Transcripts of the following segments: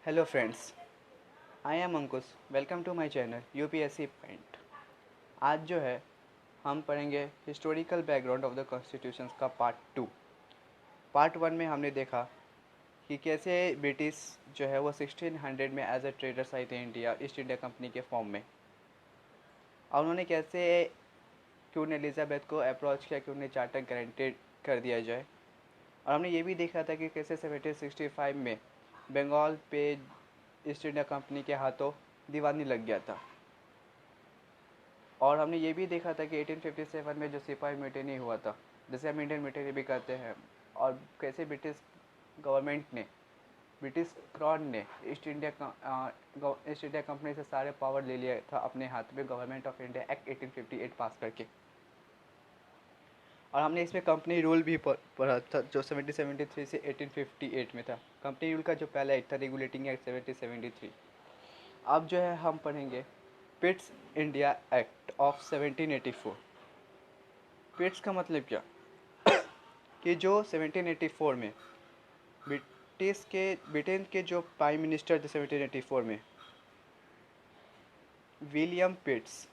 Hello friends, I am Ankush. Welcome to my channel UPSC point. आज जो है हम पढ़ेंगे historical background of the constitutions का पार्ट 2। पार्ट 1 में हमने देखा कि कैसे ब्रिटिश जो है वो 1600 में एज ए ट्रेडर्स आए थे इंडिया ईस्ट इंडिया कंपनी के फॉर्म में, और उन्होंने कैसे क्वीन एलिजाबेथ को अप्रोच किया कि उन्हें चार्टर गारंटेड कर दिया जाए। और हमने ये भी देखा था कि कैसे 1765 में बंगाल पे ईस्ट इंडिया कंपनी के हाथों दीवानी लग गया था। और हमने ये भी देखा था कि 1857 में जो सिपाही म्यूटिनी हुआ था, जिसे हम इंडियन म्यूटिनी भी कहते हैं, और कैसे ब्रिटिश गवर्नमेंट ने, ब्रिटिश क्राउन ने ईस्ट इंडिया कंपनी से सारे पावर ले लिया था अपने हाथ में गवर्नमेंट ऑफ इंडिया एक्ट 1858 पास करके। और हमने इसमें कंपनी रूल भी पढ़ा था जो 1773 से 1858 में था। कंपनी रूल का जो पहला एक्ट था रेगुलेटिंग एक्ट 1773। अब जो है हम पढ़ेंगे पिट्स इंडिया एक्ट ऑफ 1784। पिट्स का मतलब क्या कि जो 1784 में ब्रिटेन के जो प्राइम मिनिस्टर थे 1784 में, विलियम पिट्स,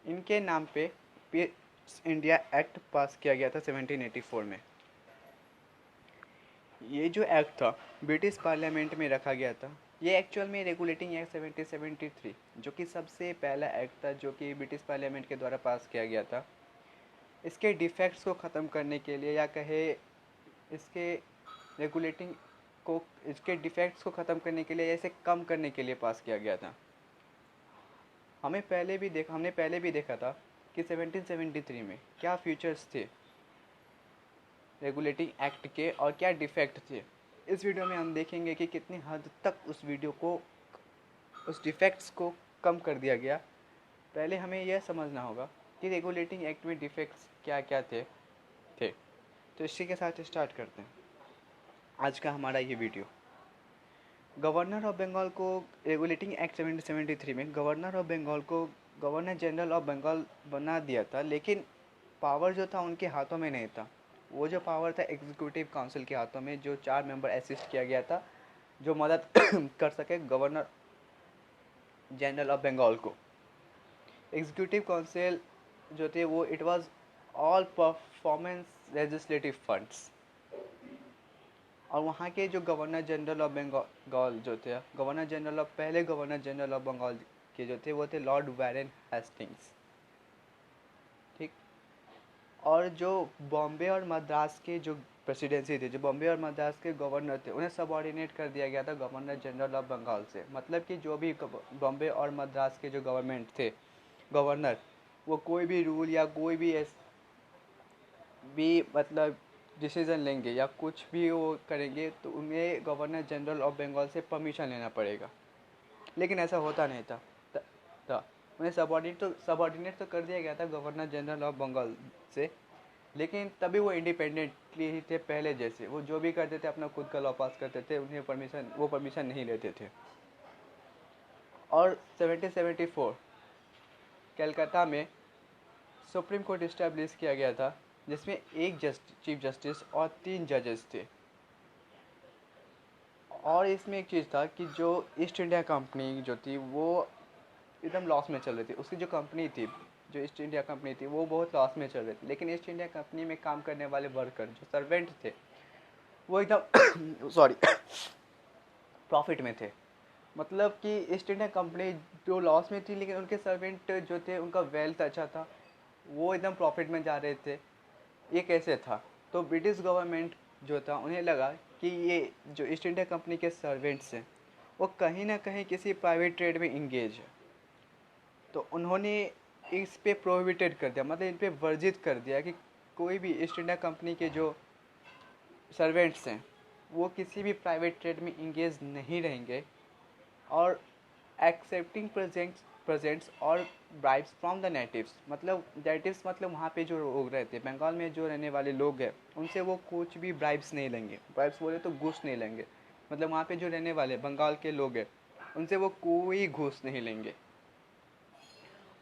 इनके नाम पे पिट्स इंडिया एक्ट पास किया गया था 1784 में। ये जो एक्ट था ब्रिटिश पार्लियामेंट में रखा गया था। ये एक्चुअल में रेगुलेटिंग एक्ट 1773 जो कि सबसे पहला एक्ट था जो कि ब्रिटिश पार्लियामेंट के द्वारा पास किया गया था। इसके डिफेक्ट्स को ख़त्म करने के लिए, या कहे इसके रेगुलेटिंग को, इसके डिफेक्ट्स को ख़त्म करने के लिए या इसे कम करने के लिए पास किया गया था। हमने पहले भी देखा था कि 1773 में क्या फीचर्स थे रेगुलेटिंग एक्ट के और क्या डिफेक्ट थे। इस वीडियो में हम देखेंगे कि कितनी हद तक उस डिफेक्ट्स को कम कर दिया गया। पहले हमें यह समझना होगा कि रेगुलेटिंग एक्ट में डिफेक्ट्स क्या क्या थे। तो इसी के साथ स्टार्ट करते हैं आज का हमारा ये वीडियो। गवर्नर ऑफ बंगाल को रेगुलेटिंग एक्ट 1773 में गवर्नर ऑफ बंगाल को गवर्नर जनरल ऑफ बंगाल बना दिया था, लेकिन पावर जो था उनके हाथों में नहीं था। वो जो पावर था एग्जीक्यूटिव काउंसिल के हाथों में, जो 4 मेंबर असिस्ट किया गया था जो मदद कर सके गवर्नर जनरल ऑफ बंगाल को। एग्जीक्यूटिव काउंसिल जो थे वो it was all performance legislative funds. और वहाँ के जो गवर्नर जनरल ऑफ बंगाल जो थे, पहले गवर्नर जनरल ऑफ बंगाल के जो थे वो थे लॉर्ड वारेन हेस्टिंग्स। ठीक। और जो बॉम्बे और मद्रास के जो प्रेसिडेंसी थे, जो बॉम्बे और मद्रास के गवर्नर थे, उन्हें सबऑर्डिनेट कर दिया गया था गवर्नर जनरल ऑफ बंगाल से। मतलब कि जो भी बॉम्बे और मद्रास के जो गवर्नमेंट थे, गवर्नर, वो कोई भी रूल या कोई भी मतलब डिसीज़न लेंगे या कुछ भी वो करेंगे तो उन्हें गवर्नर जनरल ऑफ बंगाल से परमिशन लेना पड़ेगा। लेकिन ऐसा होता नहीं था। उन्हें सबऑर्डिनेट तो कर दिया गया था गवर्नर जनरल ऑफ बंगाल से, लेकिन तभी वो इंडिपेंडेंटली ही थे पहले जैसे। वो जो भी करते थे अपना खुद का लॉ पास करते थे, उन्हें परमिशन नहीं लेते थे। और 1774 कलकत्ता में सुप्रीम कोर्ट इस्टेब्लिश किया गया था, जिसमें एक चीफ जस्टिस और 3 जजेस थे। और इसमें एक चीज़ था कि जो ईस्ट इंडिया कंपनी जो थी वो एकदम लॉस में चल रही थी। उसकी जो कंपनी थी, जो ईस्ट इंडिया कंपनी थी, वो बहुत लॉस में चल रही थी। लेकिन ईस्ट इंडिया कंपनी में काम करने वाले वर्कर, जो सर्वेंट थे, वो एकदम सॉरी प्रॉफिट में थे। मतलब कि ईस्ट इंडिया कंपनी जो लॉस में थी, लेकिन उनके सर्वेंट जो थे उनका वेल्थ अच्छा था, वो एकदम प्रॉफिट में जा रहे थे। ये कैसे था? तो ब्रिटिश गवर्नमेंट जो था उन्हें लगा कि ये जो ईस्ट इंडिया कंपनी के सर्वेंट्स हैं वो कहीं ना कहीं किसी प्राइवेट ट्रेड में इंगेज है। तो उन्होंने इस पे प्रोहिबिटेड कर दिया, मतलब इन पे वर्जित कर दिया कि कोई भी ईस्ट इंडिया कंपनी के जो सर्वेंट्स हैं वो किसी भी प्राइवेट ट्रेड में इंगेज नहीं रहेंगे, और एक्सेप्टिंग प्रेजेंट्स और ब्राइब्स फ्रॉम द नेटिव्स। मतलब नेटिव्स मतलब वहाँ पे जो लोग रहते हैं, बंगाल में जो रहने वाले लोग हैं, उनसे वो कुछ भी ब्राइब्स नहीं लेंगे। ब्राइब्स बोले तो घूस नहीं लेंगे। मतलब वहाँ पे जो रहने वाले बंगाल के लोग हैं, उनसे वो कोई घूस नहीं लेंगे।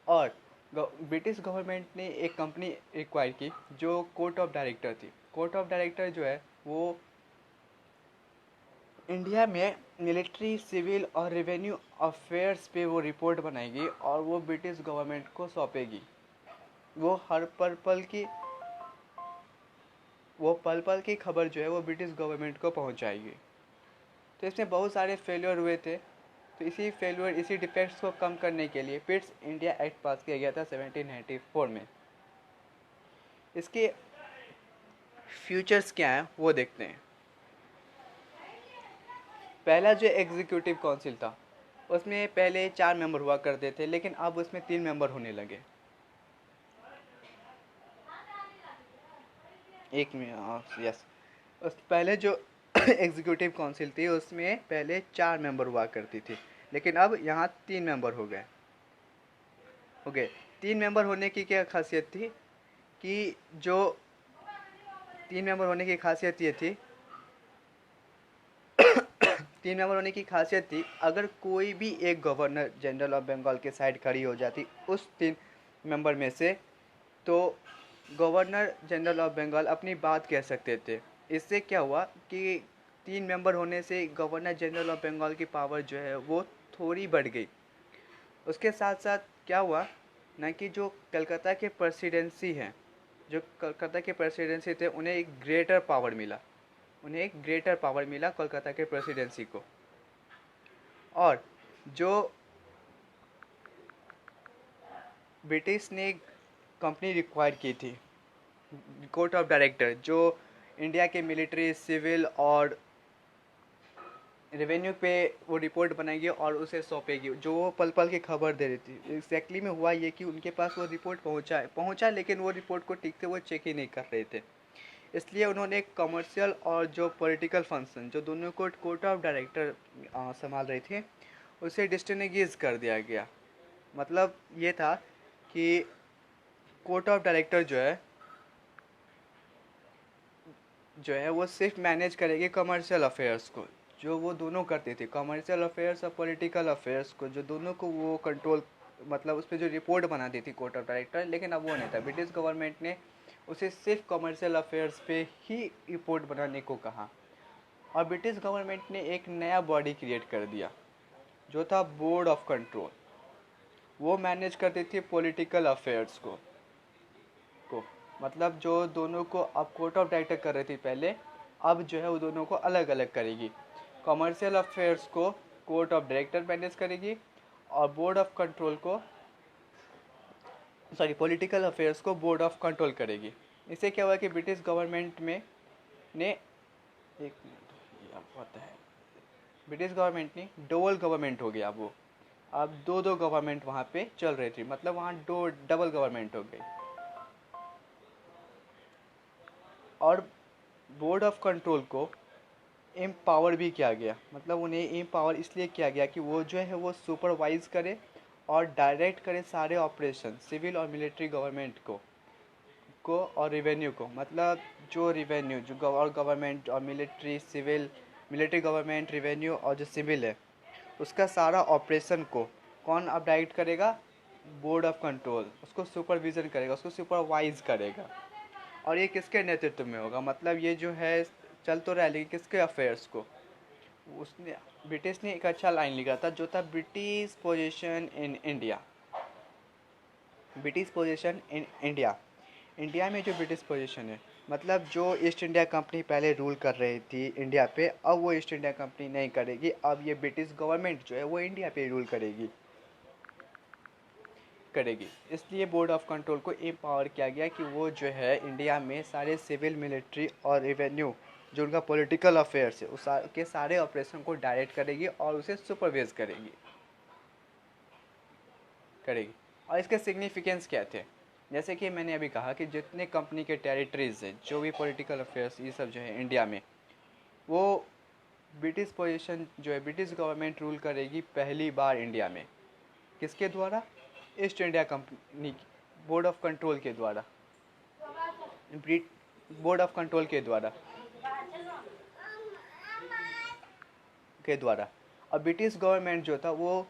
और ब्रिटिश गवर्नमेंट ने एक कंपनी एक्वायर की जो कोर्ट ऑफ डायरेक्टर थी। कोर्ट ऑफ डायरेक्टर जो है वो इंडिया में मिलिट्री, सिविल और रेवेन्यू अफेयर्स पे वो रिपोर्ट बनाएगी और वो ब्रिटिश गवर्नमेंट को सौंपेगी। वो हर पल पल की खबर जो है वो ब्रिटिश गवर्नमेंट को पहुंचाएगी। तो इसमें बहुत सारे फेलियर हुए थे। तो इसी डिफेक्ट्स को कम करने के लिए पिट्स इंडिया एक्ट पास किया गया था 1794 में। इसके फ्यूचर्स क्या हैं वो देखते हैं। पहला जो एग्जीक्यूटिव काउंसिल था उसमें पहले 4 मेंबर हुआ करते थे, लेकिन अब उसमें 3 मेंबर होने लगे। एक में यस, उस पहले जो एग्जीक्यूटिव काउंसिल थी उसमें पहले 4 मेंबर हुआ करती थी, लेकिन अब यहाँ 3 मेंबर हो गए। 3 मेंबर होने की क्या खासियत थी कि जो 3 मेंबर होने की खासियत ये थी 3 मेंबर होने की खासियत थी, अगर कोई भी एक गवर्नर जनरल ऑफ बंगाल के साइड खड़ी हो जाती उस 3 मेंबर में से, तो गवर्नर जनरल ऑफ बंगाल अपनी बात कह सकते थे। इससे क्या हुआ कि 3 मेंबर होने से गवर्नर जनरल ऑफ बंगाल की पावर जो है वो थोड़ी बढ़ गई। उसके साथ साथ क्या हुआ ना कि जो कलकत्ता के प्रेसिडेंसी हैं, जो कलकत्ता के प्रेसिडेंसी थे उन्हें एक ग्रेटर पावर मिला कोलकाता के प्रेसिडेंसी को। और जो ब्रिटिश ने कंपनी रिक्वायर की थी कोर्ट ऑफ डायरेक्टर, जो इंडिया के मिलिट्री, सिविल और रेवेन्यू पे वो रिपोर्ट बनाएगी और उसे सौंपेगी, जो वो पल पल की खबर दे रही थी। एग्जैक्टली में हुआ ये कि उनके पास वो रिपोर्ट पहुंचा, लेकिन वो रिपोर्ट को ठीक से वो चेक ही नहीं कर रहे थे। इसलिए उन्होंने कमर्शियल और जो पॉलिटिकल फंक्शन जो दोनों को कोर्ट ऑफ डायरेक्टर संभाल रही थी उसे डिस्टिंग्विश कर दिया गया। मतलब ये था कि कोर्ट ऑफ डायरेक्टर जो है वो सिर्फ मैनेज करेगी कमर्शियल अफेयर्स को, जो वो दोनों करती थी, कमर्शियल अफेयर्स और पॉलिटिकल अफेयर्स को, जो दोनों को वो कंट्रोल, मतलब उस पर जो रिपोर्ट बनाती थी कोर्ट ऑफ डायरेक्टर। लेकिन अब वो नहीं था, ब्रिटिश गवर्नमेंट ने उसे सिर्फ कमर्शियल अफेयर्स पे ही रिपोर्ट बनाने को कहा। और ब्रिटिश गवर्नमेंट ने एक नया बॉडी क्रिएट कर दिया जो था बोर्ड ऑफ कंट्रोल। वो मैनेज करती थी पॉलिटिकल अफेयर्स को मतलब जो दोनों को अब कोर्ट ऑफ डायरेक्टर कर रही थी पहले, अब जो है वो दोनों को अलग अलग करेगी। कमर्शियल अफेयर्स को कोर्ट ऑफ डायरेक्टर मैनेज करेगी और बोर्ड ऑफ कंट्रोल को पॉलिटिकल अफेयर्स को बोर्ड ऑफ कंट्रोल करेगी। इससे क्या हुआ कि ब्रिटिश गवर्नमेंट में ने एक मिनट अब होता है ब्रिटिश गवर्नमेंट ने डबल गवर्नमेंट हो गया। वो अब दो गवर्नमेंट वहाँ पे चल रही थी, मतलब वहाँ दो डबल गवर्नमेंट हो गई। और बोर्ड ऑफ कंट्रोल को एम्पावर भी किया गया, मतलब उन्हें एम्पावर इसलिए किया गया कि वो जो है वो सुपरवाइज करे और डायरेक्ट करे सारे ऑपरेशन सिविल और मिलिट्री गवर्नमेंट को और रिवेन्यू को। मतलब जो रिवेन्यू जो गवर्नमेंट और मिलिट्री गवर्नमेंट, रिवेन्यू और जो सिविल है उसका सारा ऑपरेशन को कौन अब डायरेक्ट करेगा? बोर्ड ऑफ कंट्रोल उसको सुपरविज़न करेगा, उसको सुपरवाइज करेगा। और ये किसके नेतृत्व में होगा? मतलब ये जो है चल तो रहा है, लेकिन किसके अफेयर्स को? उसने ब्रिटिश ने एक अच्छा लाइन लिखा था जो था British position in India. British position in India, India में जो ब्रिटिश पोजीशन है, मतलब जो ईस्ट इंडिया कंपनी पहले रूल कर रही थी इंडिया पे, अब वो ईस्ट इंडिया कंपनी नहीं करेगी। अब ये ब्रिटिश गवर्नमेंट जो है वो इंडिया पे रूल करेगी। इसलिए बोर्ड ऑफ कंट्रोल को एम्पावर किया गया कि वो जो है इंडिया में सारे सिविल, मिलिट्री और रेवेन्यू जो उनका पॉलिटिकल अफेयर्स है उस के सारे ऑपरेशन को डायरेक्ट करेगी और उसे सुपरवाइज करेगी। और इसके सिग्निफिकेंस क्या थे? जैसे कि मैंने अभी कहा कि जितने कंपनी के टेरिटरीज हैं, जो भी पॉलिटिकल अफेयर्स ये सब जो है इंडिया में, वो ब्रिटिश पोजीशन जो है ब्रिटिश गवर्नमेंट रूल करेगी पहली बार इंडिया में। किसके द्वारा? East India company board of control के द्वारा। बोर्ड ऑफ कंट्रोल के द्वारा और ब्रिटिश गवर्नमेंट जो था वो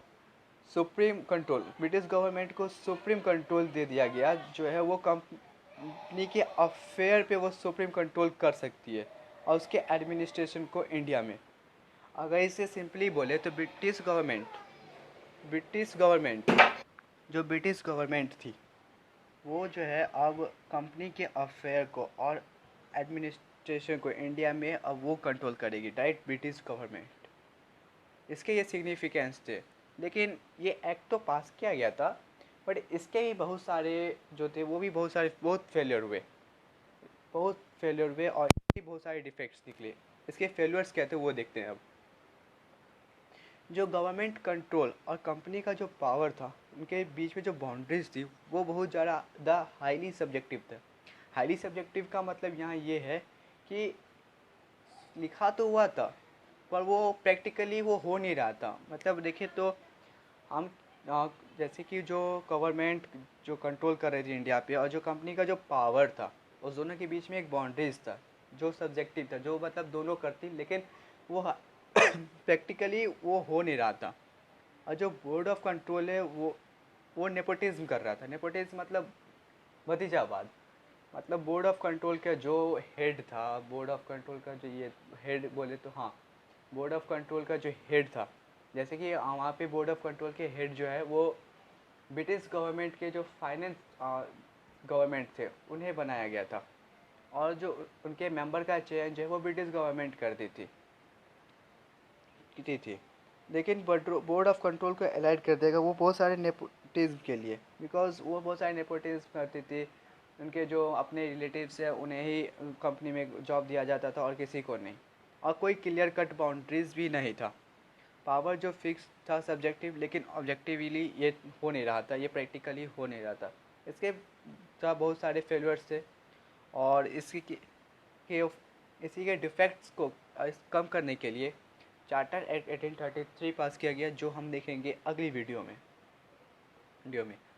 सुप्रीम कंट्रोल, ब्रिटिश गवर्नमेंट को सुप्रीम कंट्रोल दे दिया गया, जो है वो कंपनी के अफेयर पे वो सुप्रीम कंट्रोल कर सकती है और उसके एडमिनिस्ट्रेशन को इंडिया में। अगर इसे सिंपली बोले तो ब्रिटिश गवर्नमेंट जो ब्रिटिश गवर्नमेंट थी वो जो है अब कंपनी के अफेयर को और एडमिनिस्ट्रेशन को इंडिया में अब वो कंट्रोल करेगी, राइट, ब्रिटिश गवर्नमेंट। इसके ये सिग्निफिकेंस थे। लेकिन ये एक्ट तो पास किया गया था, बट इसके भी बहुत सारे जो थे वो भी बहुत फेलियर हुए और इसके बहुत सारे डिफेक्ट्स निकले। इसके फेलियर्स क्या थे वो देखते हैं अब। जो गवर्नमेंट कंट्रोल और कंपनी का जो पावर था, उनके बीच में जो बाउंड्रीज थी वो बहुत ज़्यादा हाईली सब्जेक्टिव था। हाईली सब्जेक्टिव का मतलब यहाँ ये है कि लिखा तो हुआ था पर वो प्रैक्टिकली वो हो नहीं रहा था। मतलब देखिए तो हम जैसे कि जो गवर्नमेंट जो कंट्रोल कर रही थी इंडिया पे और जो कंपनी का जो पावर था, उस दोनों के बीच में एक बाउंड्रीज था जो सब्जेक्टिव था, जो मतलब दोनों करती, लेकिन वो प्रैक्टिकली वो हो नहीं रहा था। और जो बोर्ड ऑफ कंट्रोल है वो नेपोटिज्म कर रहा था। नेपोटिज्म मतलब भतीजावाद। मतलब बोर्ड ऑफ कंट्रोल का जो हेड था, बोर्ड ऑफ कंट्रोल का जो ये हेड बोले तो हाँ, बोर्ड ऑफ कंट्रोल का जो हेड था, जैसे कि वहाँ पे बोर्ड ऑफ कंट्रोल के हेड जो है वो ब्रिटिश गवर्नमेंट के जो फाइनेंस गवर्नमेंट थे उन्हें बनाया गया था, और जो उनके मेंबर का चयन जो है वो ब्रिटिश गवर्नमेंट करती थी। लेकिन बोर्ड ऑफ कंट्रोल को अलाइड कर देगा वो बहुत सारे नेपोटिज्म के लिए, बिकॉज वो बहुत सारे नेपोटिज्म करती थी। उनके जो अपने रिलेटिव्स हैं उन्हें ही कंपनी में जॉब दिया जाता था और किसी को नहीं, और कोई क्लियर कट बाउंड्रीज भी नहीं था। पावर जो फिक्स था सब्जेक्टिव, लेकिन ऑब्जेक्टिवली ये हो नहीं रहा था, ये प्रैक्टिकली हो नहीं रहा था। इसके बहुत सारे फेलियर्स थे, और इसी के डिफेक्ट्स को कम करने के लिए चार्टर एक्ट 1833 पास किया गया, जो हम देखेंगे अगली वीडियो में।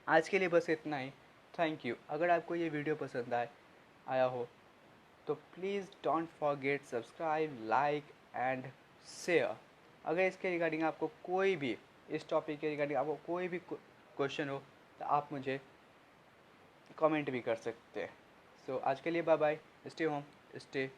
आज के लिए बस इतना ही। Thank you. अगर आपको ये वीडियो पसंद आया हो तो please don't forget subscribe, like and share. अगर इसके रिगार्डिंग आपको कोई भी, इस टॉपिक के रिगार्डिंग आपको कोई भी क्वेश्चन हो तो आप मुझे कमेंट भी कर सकते हैं। सो आज के लिए bye bye, stay home, stay